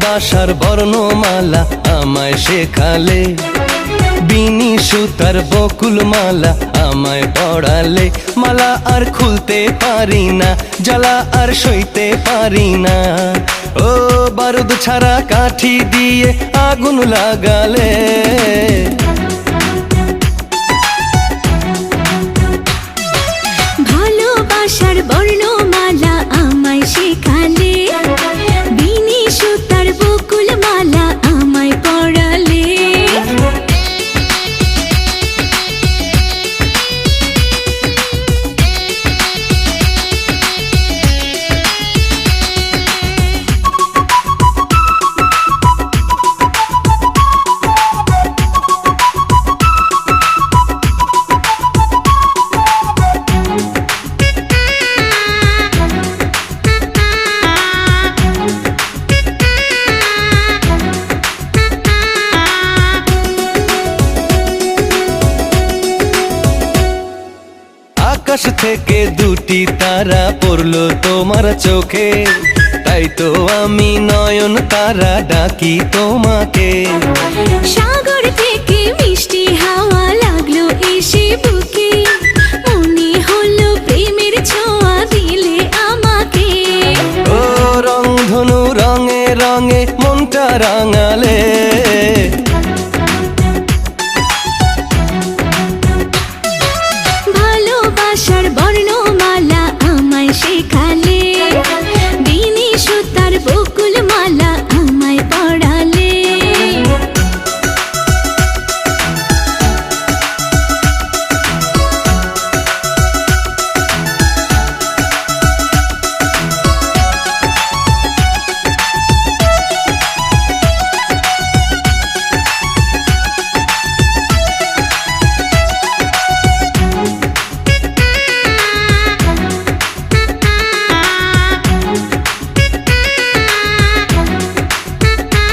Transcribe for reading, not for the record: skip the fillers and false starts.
ভালোবাসার বর্ণমালা আমায় শেখালে, বিনি সুতার বকুল মালা আমায় পড়ালে। মালা আর খুলতে পারি না, জ্বালা আর সইতে পারি না। ও বারুদ ছাড়া কাঠি দিয়ে আগুন লাগালে। ভালোবাসার বর্ণমালা আমায় শেখালে, বিনি সুতার বকুল মালা আমায় পড়ালে। আকাশ থেকে দুটি তারা পড়লো তোমার চোখে, তাই তো আমি নয়ন তারা ডাকি তোমাকে। সাগর থেকে মিষ্টি হাওয়া লাগলো এসে বুকে, মনে হলো প্রেমের ছোঁয়া দিলে আমাকে। ও রংধনু রঙে রঙে মনটা রাঙালে।